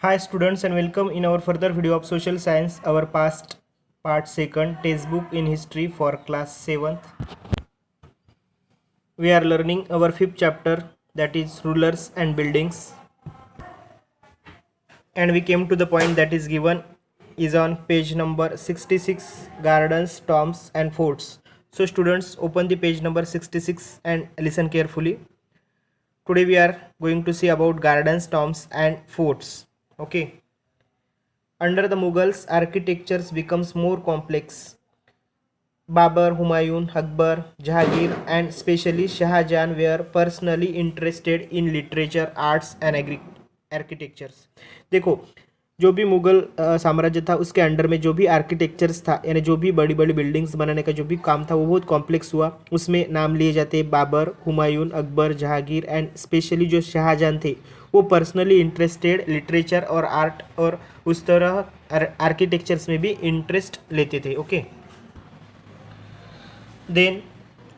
Hi students and welcome in our further video of social science, our past part second textbook in history for class 7th. We are learning our fifth chapter, that is rulers and buildings, and we came to the point that is given is on page number 66, gardens, tombs and forts. So students, open the page number 66 and listen carefully. Today we are going to see about gardens, tombs and forts. Okay. Under the Mughals, architectures becomes more complex. Babur, Humayun, Akbar, Jahangir and especially Shah Jahan were personally interested in literature, arts and architectures. देखो, जो भी मुगल साम्राज्य था उसके under में जो भी architectures था, यानी जो भी बड़ी बड़ी बिल्डिंग्स बनाने का जो भी काम था वो बहुत कॉम्प्लेक्स हुआ. उसमें नाम लिए जाते हैं बाबर, हुमायूं, अकबर, जहांगीर एंड स्पेशली जो शाहजहां थे वो पर्सनली इंटरेस्टेड लिटरेचर और आर्ट और उस तरह आर्किटेक्चर्स में भी इंटरेस्ट लेते थे. Okay. Then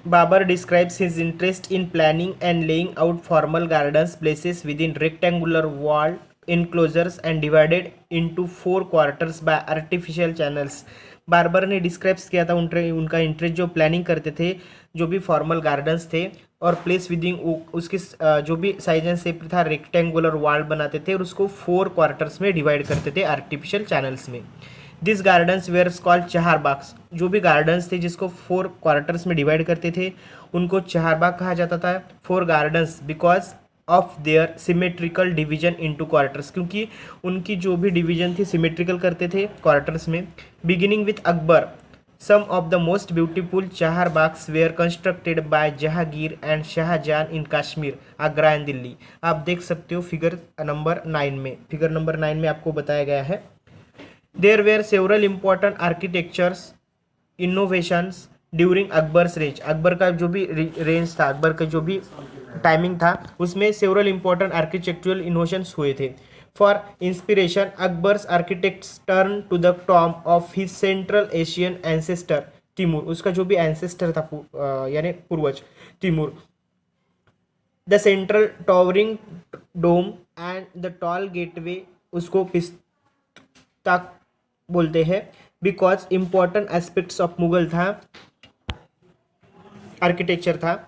Babur describes his interest in planning and laying out formal gardens places within rectangular wall enclosures and divided into 4 quarters by artificial channels. Babur ने describes किया था उनका इंटरेस्ट जो प्लानिंग करते थे, जो भी फॉर्मल गार्डन्स थे और प्लेस विदिन उसके जो भी साइज एंड शेप था रेक्टेंगुलर वॉल बनाते थे और उसको 4 क्वार्टर्स में डिवाइड करते थे आर्टिफिशियल चैनल्स में. This gardens were called charbagh. जो भी गार्डन्स थे जिसको 4 क्वार्टर्स में डिवाइड करते थे उनको चहारबाग कहा जाता था. 4 gardens because of their symmetrical division into quarters, क्योंकि उनकी जो भी डिवीजन थी सिमेट्रिकल करते थे क्वार्टर्स में. Beginning with Akbar, some of the most beautiful charbaghs were constructed by Jahangir and Shah Jahan in Kashmir, Agra and Delhi. आप देख सकते हो फिगर नंबर 9 में. फिगर नंबर 9 में आपको बताया गया है. There were several important architectures innovations during Akbar's reign. Akbar का जो भी रेंज था, अकबर का जो भी टाइमिंग था उसमें सेवरल इंपॉर्टेंट आर्किटेक्चुरल इनोवेशंस हुए थे. For inspiration Akbar's architects turn to the tomb of his central Asian ancestor Timur. उसका जो भी एंसेस्टर था यानी पूर्वज Timur. The central towering dome and the tall gateway, उसको पिस्ता बोलते हैं because important aspects of Mughal था आर्किटेक्चर था.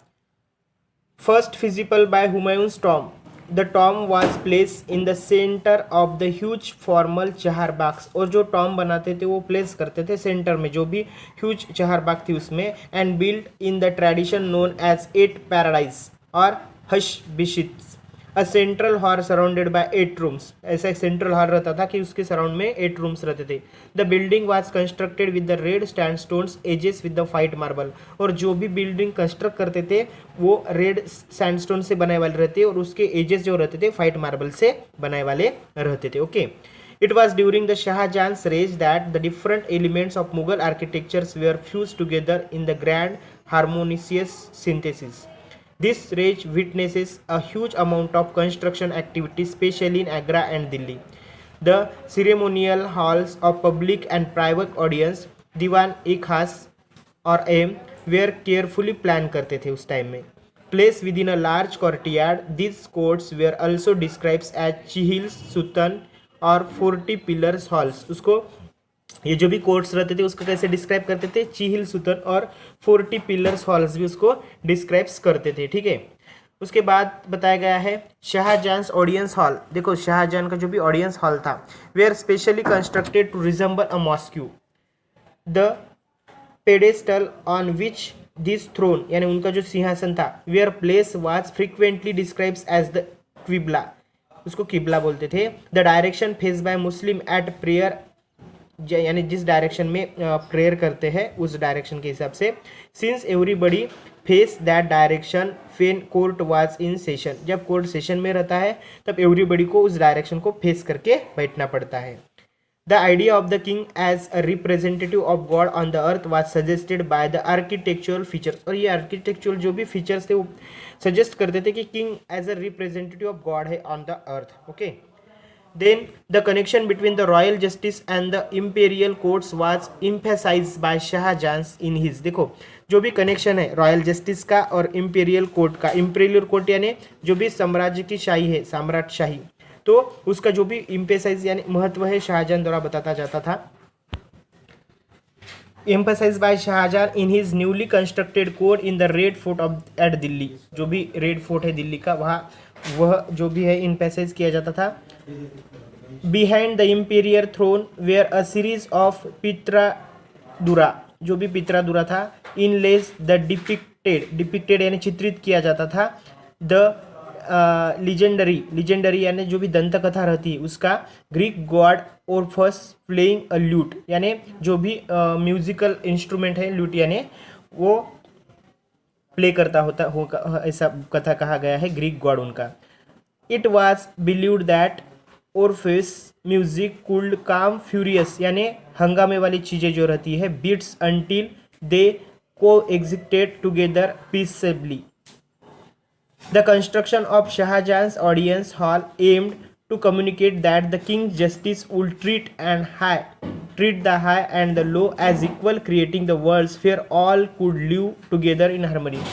First visible by Humayun's tomb. The tomb was place in the centre of the huge formal charbaghs. और जो टॉम्ब बनाते थे वो प्लेस करते थे सेंटर में जो भी ह्यूज चहारबाग थी उसमें. And build in the tradition known as 8 paradise और हश बिशिट्स. A central hall surrounded by 8 rooms. ऐसा एक सेंट्रल हॉल रहता था कि उसके सराउंड में 8 रूम्स रहते थे. The building was constructed with the red sandstones edges with the white marble. और जो भी बिल्डिंग कंस्ट्रक्ट करते थे वो रेड सैंडस्टोन से बनाए वाले रहते और उसके एजेस जो रहते थे व्हाइट मार्बल से बनाए वाले रहते थे. Okay. It was during the Shah Jahan's reign that the different elements of Mughal architectures were fused together in the grand harmonious synthesis. This reign witnesses a huge amount of construction activity, especially in Agra and Delhi. The ceremonial halls of public and private audience, Diwan-e-Khas और aim, were carefully planned करते थे उस time में. Placed within a large courtyard, these courts were also described as Chihil Sultan और 40 pillars halls. उसको ये जो भी कोर्ट्स रहते थे उसको कैसे डिस्क्राइब करते थे, चीहिल सुतन और 40 पिलर्स हॉल्स भी उसको डिस्क्राइब्स करते थे. ठीक है. उसके बाद बताया गया है शाहजहांस ऑडियंस हॉल. देखो शाहजहां का जो भी ऑडियंस हॉल था were specially constructed to resemble a mosque. The pedestal on which this throne, यानी उनका जो सिंहासन था, were place was frequently describes as the qibla. उसको किबला बोलते थे. The direction face by Muslim at prayer, यानी जिस डायरेक्शन में प्रेयर करते हैं उस डायरेक्शन के हिसाब से. Since everybody face that direction when court was in session. जब कोर्ट सेशन में रहता है तब एवरीबडी को उस डायरेक्शन को फेस करके बैठना पड़ता है. The idea of the king as a representative of God on the earth was suggested by the architectural features. और ये आर्किटेक्चुरल जो भी फीचर्स थे वो सजेस्ट करते थे कि king as a representative of God है on the earth. Okay. Then the connection between the royal justice and the imperial courts was emphasized by Shah Jahan in his. देखो जो भी कनेक्शन है रॉयल जस्टिस का और imperial court का. Imperial court यानी जो भी साम्राज्य की शाही है, सम्राट शाही, तो उसका जो भी इम्पेसाइज यानी महत्व है शाहजहां द्वारा बताता जाता था। emphasized by Shahjahan in his newly constructed court in the Red Fort of at Delhi, जो भी रेड फोर्ट है दिल्ली का, वहाँ वह जो भी है इम्पेसाइज किया जाता था। Behind the imperial throne were a series of pietra dura, जो भी पित्रादुरा था, इन लेस द डिपिक्टेड यानी चित्रित किया जाता था। द लिजेंडरी यानी जो भी दंत कथा रहती है उसका Greek god Orpheus playing a lute, यानी जो भी म्यूजिकल इंस्ट्रूमेंट है ल्यूट यानी वो प्ले करता होगा, ऐसा कथा कहा गया है ग्रीक गॉड उनका। It was believed that Orpheus music could calm furious, यानी हंगामे वाली चीज़ें जो रहती है बीट्स अंटिल दे को existed together peacefully. The construction of Shahjahan's audience hall aimed to communicate that the king's justice would treat the high and the low as equal, creating the worlds where all could live together in harmony।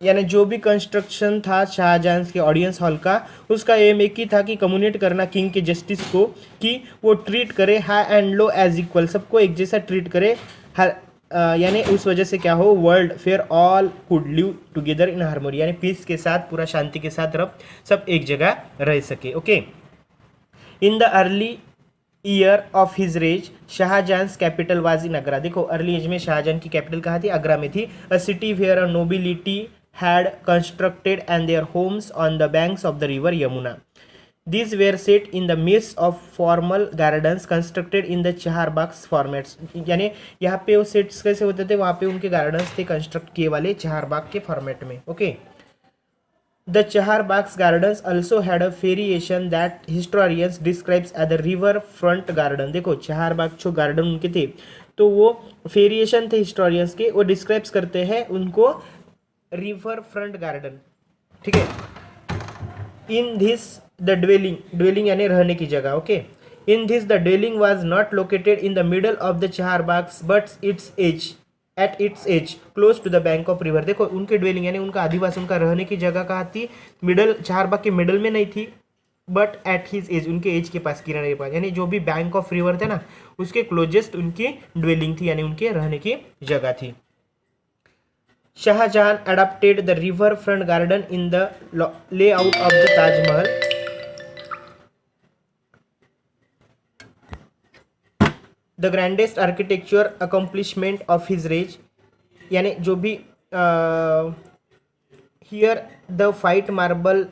यानी जो भी construction था शाहजहां के audience hall का, उसका M एक ही था कि कम्युनिकेट करना किंग के जस्टिस को कि वो ट्रीट करे high and low as equal, सबको एक जैसा ट्रीट करे, यानी उस वजह से क्या हो, world fair all could live together in harmony, यानी पीस के साथ, पूरा शांति के साथ सब एक जगह रह सके। Okay, in the early year of his रेज Shahjahan capital was in Agra. देखो अर्ली एज में शाहजहां की कैपिटल कहाँ थी, आगरा में थी। A city where a nobility had constructed and their homes on the banks of the river Yamuna. These were set in the midst of formal gardens constructed in the Chaharbagh formats, यानी यहाँ पे वो sets कैसे होते थे, वहाँ पे उनके गार्डन्स थे कंस्ट्रक्ट किए वाले चहारबाग के फॉर्मेट में। Okay, the charbagh gardens also had a variation that historians describes as the river front garden। देखो चहारबाग जो गार्डन उनके थे तो वो वेरिएशन थे हिस्टोरियंस के, वो डिस्क्राइब्स करते हैं उनको रिवर फ्रंट गार्डन। ठीक है, इन दिस द ड्वेलिंग यानी रहने की जगह। Okay, in this the dwelling was not located in the middle of the charbagh but at its edge close to the bank of river. देखो उनके ड्वेलिंग यानी उनका आदिवासी, उनका रहने की जगह कहाँ थी, मिडल चहारबाग के मिडल में नहीं थी, बट एट हिज एज, उनके एज के पास, किनारे के पास, यानी जो भी बैंक ऑफ रिवर थे ना उसके क्लोजेस्ट उनकी ड्वेलिंग थी, यानी उनके रहने की जगह थी। Shahjahan adapted the riverfront garden in the layout of the Taj Mahal। The grandest architecture accomplishment of his reign, यानी जो भी here the white marble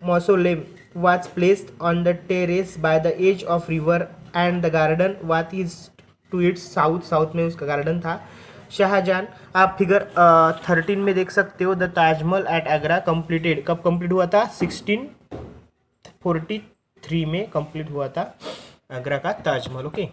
mausoleum was placed on the terrace by the edge of river and the garden what is to its south में उसका garden था। शाहजहां, आप figure 13 में देख सकते हो, the Taj Mahal at Agra completed, कब कंप्लीट हुआ था, 1643 में कंप्लीट हुआ था आगरा का Taj Mahal. Okay,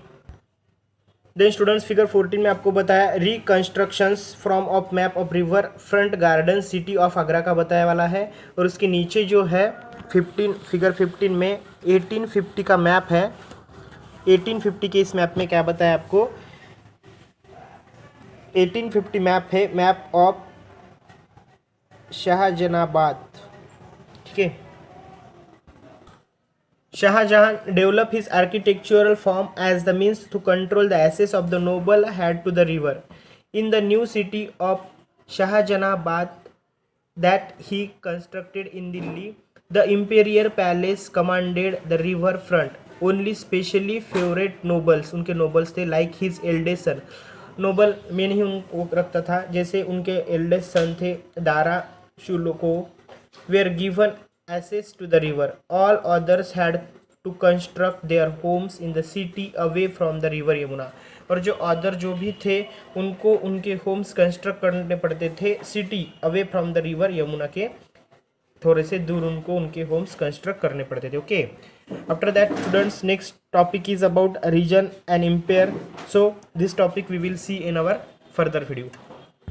then students figure 14 में आपको बताया reconstructions from of map of river front garden city of Agra का बताया वाला है, और उसके नीचे जो है फिगर 15 में 1850 का मैप है। 1850 के इस मैप में क्या बताया आपको, 1850 मैप है, मैप ऑफ शाहजहानाबाद। ठीक है, Shahjahan develop his architectural form as the means to control the access of the noble head to the river in the new city of Shahjahanabad that he constructed in Delhi. The imperial palace commanded the river front only specially favourite nobles, उनके nobles थे like his eldest son, noble में नहीं उनको रखता था, जैसे उनके eldest son थे Dara Shukoh, were given access to the river, all others had to construct their homes in the city away from the river Yamuna. और जो अदर जो भी थे उनको उनके होम्स कंस्ट्रक्ट करने पड़ते थे city away from the river Yamuna के थोड़े से दूर, उनको उनके होम्स कंस्ट्रक्ट करने पड़ते थे। Okay, after that students next topic is about region and empire, so this topic we will see in our further video।